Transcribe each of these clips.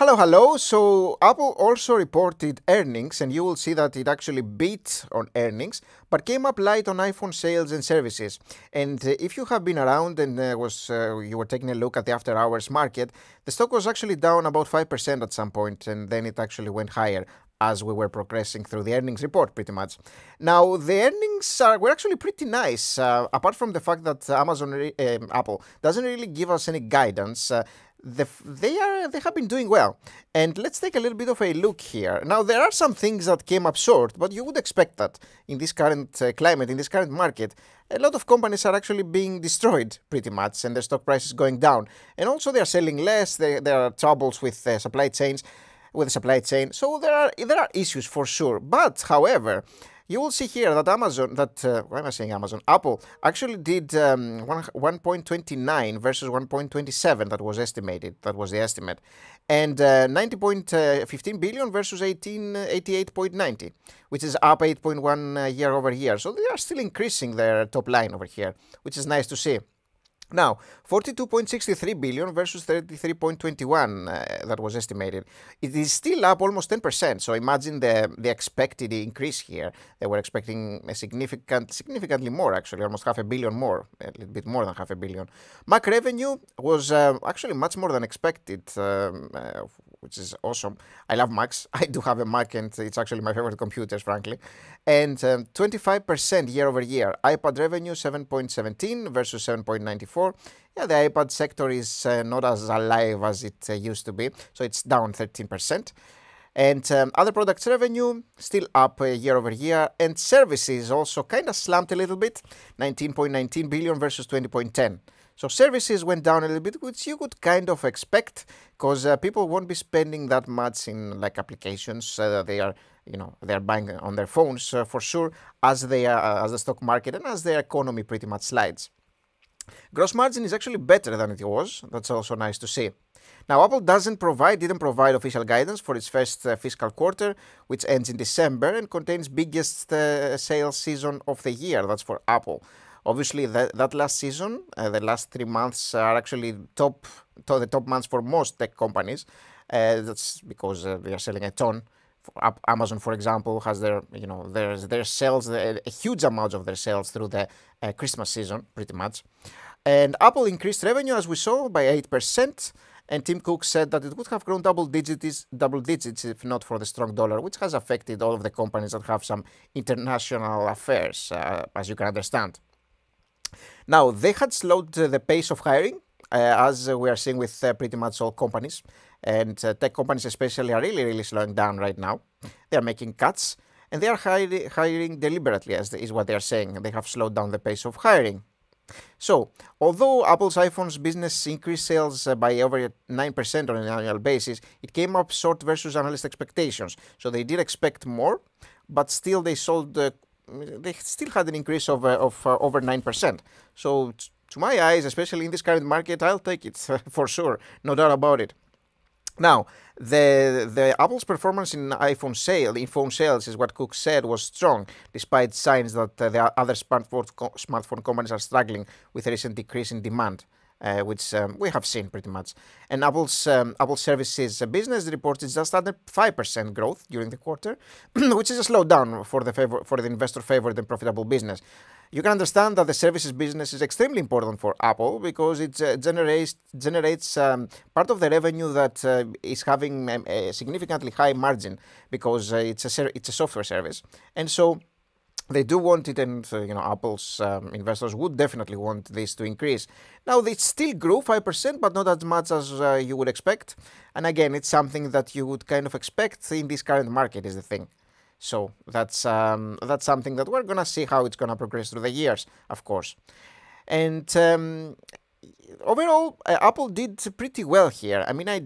Hello, hello. So Apple also reported earnings, and you will see that it actually beat on earnings, but came up light on iPhone sales and services. And if you have been around and you were taking a look at the after-hours market, the stock was actually down about 5% at some point, and then it actually went higher as we were progressing through the earnings report, pretty much. Now, the earnings were actually pretty nice, apart from the fact that Apple doesn't really give us any guidance. They have been doing well, and let's take a little bit of a look here. Now, there are some things that came up short, but you would expect that in this current climate, in this current market, a lot of companies are actually being destroyed pretty much, and their stock price is going down. And also, they are selling less. There are troubles with supply chains. With the supply chain, so there are issues for sure. But however, you will see here that why am I saying Amazon? Apple actually did 1.29 versus 1.27 that was estimated. That was the estimate, and 90.15 billion versus 88.90, which is up 8.1 year over year. So they are still increasing their top line over here, which is nice to see. Now, 42.63 billion versus 33.21 that was estimated. It is still up almost 10%. So imagine the expected increase here. They were expecting a significantly more, actually, almost half a billion more, a little bit more than half a billion. Mac revenue was actually much more than expected, which is awesome. I love Macs. I do have a Mac, and it's actually my favorite computers, frankly. And 25% year over year. iPad revenue 7.17 versus 7.94. Yeah, the iPad sector is not as alive as it used to be, so it's down 13%. And other products revenue still up year over year, and services also kind of slumped a little bit, 19.19 billion versus 20.10. So services went down a little bit, which you could kind of expect, because people won't be spending that much in like applications. They are buying on their phones for sure, as the stock market and as the economy pretty much slides. Gross margin is actually better than it was. That's also nice to see. Now, Apple didn't provide official guidance for its first fiscal quarter, which ends in December and contains biggest sales season of the year. That's for Apple. Obviously, that last season, the last 3 months are actually the top months for most tech companies. That's because they are selling a ton. Amazon, for example, has their sales, a huge amount of their sales through the Christmas season, pretty much. And Apple increased revenue, as we saw, by 8%. And Tim Cook said that it would have grown double digits if not for the strong dollar, which has affected all of the companies that have some international affairs, as you can understand. Now, they had slowed the pace of hiring, as we are seeing with pretty much all companies. And tech companies especially are really slowing down right now. They are making cuts, and they are hiring deliberately, is what they are saying. They have slowed down the pace of hiring. So, although Apple's iPhone's business increased sales by over 9% on an annual basis, it came up short versus analyst expectations. So they did expect more, but still they still had an increase of over 9%. So, to my eyes, especially in this current market, I'll take it for sure, no doubt about it. Now, the Apple's performance in phone sales is what Cook said was strong, despite signs that the other smartphone companies are struggling with a recent decrease in demand, which we have seen pretty much. And Apple Services business reported just under 5% growth during the quarter, which is a slowdown for the investor-favored and profitable business. You can understand that the services business is extremely important for Apple because it generates part of the revenue that is having a significantly high margin because it's a software service, and so they do want it, and Apple's investors would definitely want this to increase. Now, it still grew 5%, but not as much as you would expect. And again, it's something that you would kind of expect in this current market, is the thing. So that's something that we're gonna see how it's gonna progress through the years, of course. And overall, Apple did pretty well here. I mean, I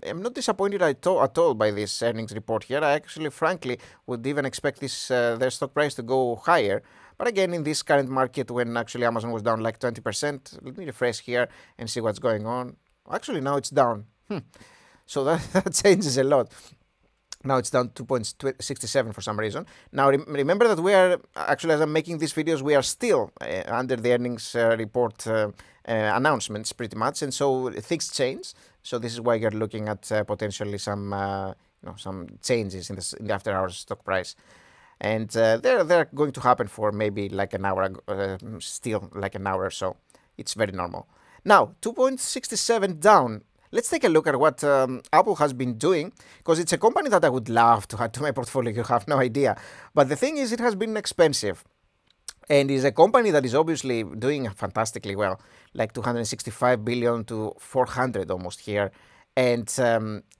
am not disappointed at all by this earnings report here. I actually, frankly, would even expect their stock price to go higher. But again, in this current market, when actually Amazon was down like 20%, let me refresh here and see what's going on. Actually, now it's down. So that changes a lot. Now it's down to 2.67 for some reason. Now remember that we are, actually as I'm making these videos, we are still under the earnings report announcements pretty much, and so things change. So this is why you're looking at potentially some some changes in the after hours stock price. And they're going to happen for maybe like an hour, still like an hour or so. It's very normal. Now, 2.67 down. Let's take a look at what Apple has been doing, because it's a company that I would love to add to my portfolio. You have no idea. But the thing is, it has been expensive. And is a company that is obviously doing fantastically well, like 265 billion to 400 almost here. And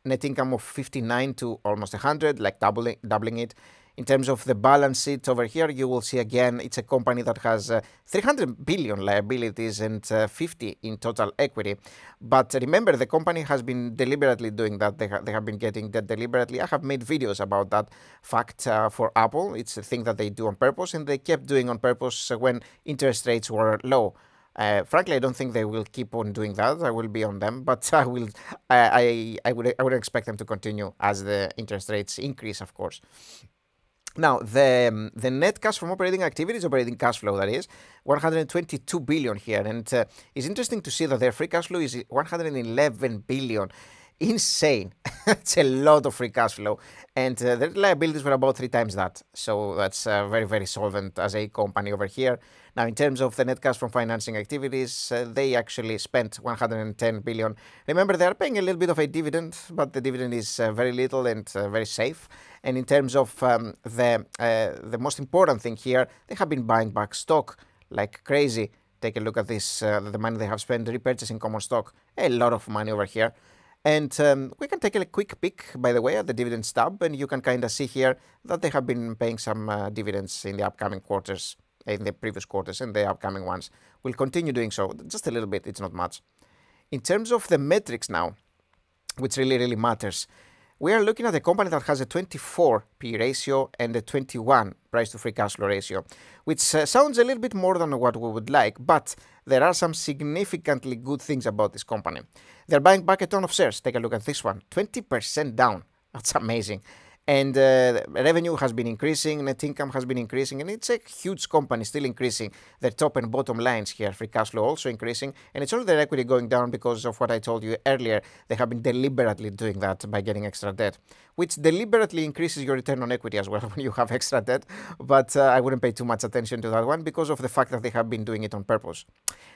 net income of 59 to almost 100, like doubling it. In terms of the balance sheet over here, you will see again, it's a company that has 300 billion liabilities and 50 in total equity. But remember, the company has been deliberately doing that. They have been getting that deliberately. I have made videos about that fact for Apple. It's a thing that they do on purpose, and they kept doing on purpose when interest rates were low. Frankly, I don't think they will keep on doing that. I will be on them, but I would expect them to continue as the interest rates increase, of course. Now, the net cash from operating activities, operating cash flow, that is, 122 billion here. And it's interesting to see that their free cash flow is 111 billion. Insane. It's a lot of free cash flow. And their liabilities were about 3 times that. So that's very, very solvent as a company over here. Now, in terms of the net cash from financing activities, they actually spent 110 billion. Remember, they are paying a little bit of a dividend, but the dividend is very little and very safe. And in terms of the most important thing here, they have been buying back stock like crazy. Take a look at this, the money they have spent repurchasing common stock. A lot of money over here. And we can take a quick peek, by the way, at the dividend stub, and you can kind of see here that they have been paying some dividends in the upcoming quarters, in the previous quarters, and the upcoming ones. We'll continue doing so, just a little bit, it's not much. In terms of the metrics now, which really matters, we are looking at a company that has a 24 P ratio and a 21 price to free cash flow ratio, which sounds a little bit more than what we would like, but there are some significantly good things about this company. They're buying back a ton of shares. Take a look at this one, 20% down. That's amazing. And revenue has been increasing, net income has been increasing, and it's a huge company still increasing. Their top and bottom lines here, free cash flow also increasing, and it's only their equity going down because of what I told you earlier. They have been deliberately doing that by getting extra debt, which deliberately increases your return on equity as well when you have extra debt. But I wouldn't pay too much attention to that one because of the fact that they have been doing it on purpose.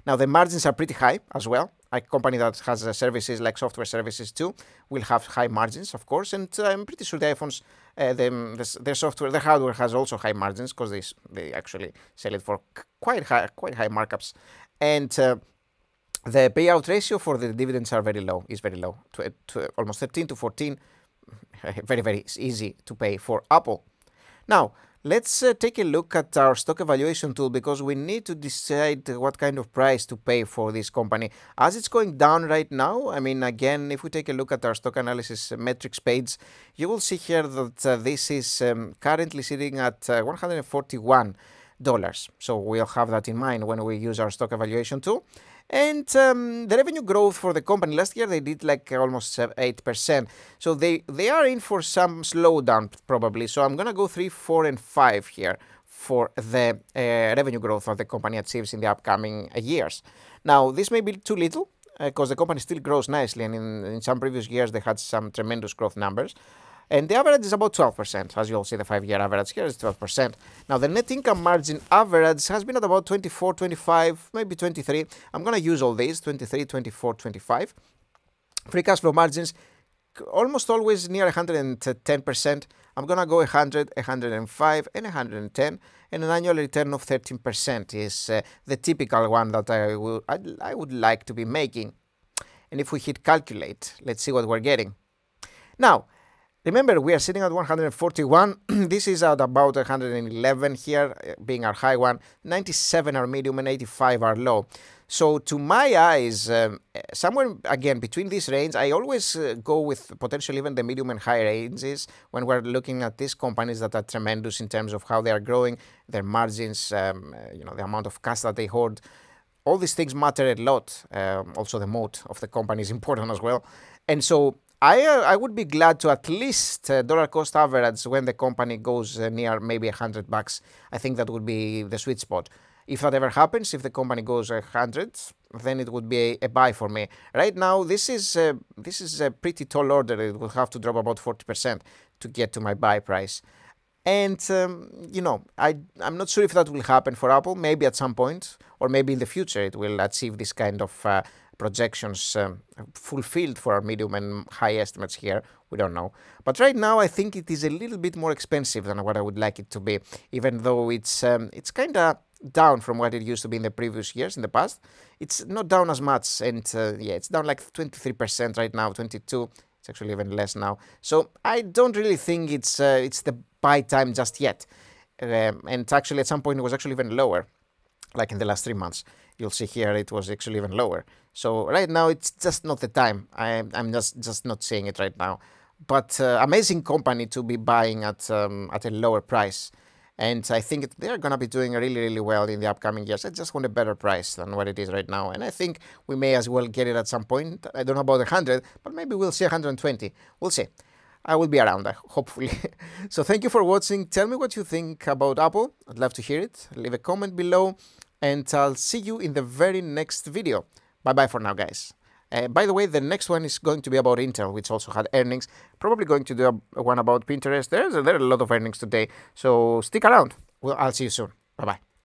Now, the margins are pretty high as well. A company that has services like software services too will have high margins, of course, and I'm pretty sure the iPhones, their software, their hardware has also high margins because they actually sell it for quite high markups, and the payout ratio for the dividends is very low, to almost 13 to 14, very easy to pay for Apple. Now, let's take a look at our stock evaluation tool because we need to decide what kind of price to pay for this company. As it's going down right now, I mean, again, if we take a look at our stock analysis metrics page, you will see here that this is currently sitting at $141. So we'll have that in mind when we use our stock evaluation tool. And the revenue growth for the company, last year they did like almost 8%. So they are in for some slowdown probably. So I'm going to go 3, 4, and 5 here for the revenue growth that the company achieves in the upcoming years. Now, this may be too little because the company still grows nicely. And in some previous years, they had some tremendous growth numbers. And the average is about 12%. As you'll see, the 5-year average here is 12%. Now, the net income margin average has been at about 24, 25, maybe 23. I'm going to use all these, 23, 24, 25. Free cash flow margins, almost always near 110%. I'm going to go 100, 105, and 110. And an annual return of 13% is the typical one that I would like to be making. And if we hit calculate, let's see what we're getting. Now, remember, we are sitting at 141. This is at about 111 here, being our high one. 97 are medium and 85 are low. So to my eyes, somewhere, again, between this range, I always go with potentially even the medium and high ranges when we're looking at these companies that are tremendous in terms of how they are growing, their margins, the amount of cash that they hold. All these things matter a lot. Also, the moat of the company is important as well. And so I would be glad to at least dollar cost average when the company goes near maybe $100. I think that would be the sweet spot. If that ever happens, if the company goes 100, then it would be a buy for me. Right now, this is a pretty tall order. It will have to drop about 40% to get to my buy price. And, you know, I'm not sure if that will happen for Apple. Maybe at some point, or maybe in the future, it will achieve this kind of projections fulfilled for our medium and high estimates here. We don't know. But right now, I think it is a little bit more expensive than what I would like it to be, even though it's kind of down from what it used to be in the previous years, in the past. It's not down as much, and yeah, it's down like 23% right now, 22%. It's actually even less now. So I don't really think it's the buy time just yet. And actually, at some point, it was actually even lower, like in the last 3 months. You'll see here it was actually even lower. So right now, it's just not the time. I'm just not seeing it right now. But amazing company to be buying at a lower price. And I think they're going to be doing really, really well in the upcoming years. I just want a better price than what it is right now. And I think we may as well get it at some point. I don't know about 100, but maybe we'll see 120. We'll see. I will be around, hopefully. So thank you for watching. Tell me what you think about Apple. I'd love to hear it. Leave a comment below. And I'll see you in the very next video. Bye-bye for now, guys. By the way, the next one is going to be about Intel, which also had earnings. Probably going to do one about Pinterest. There are a lot of earnings today, so stick around. I'll see you soon. Bye-bye.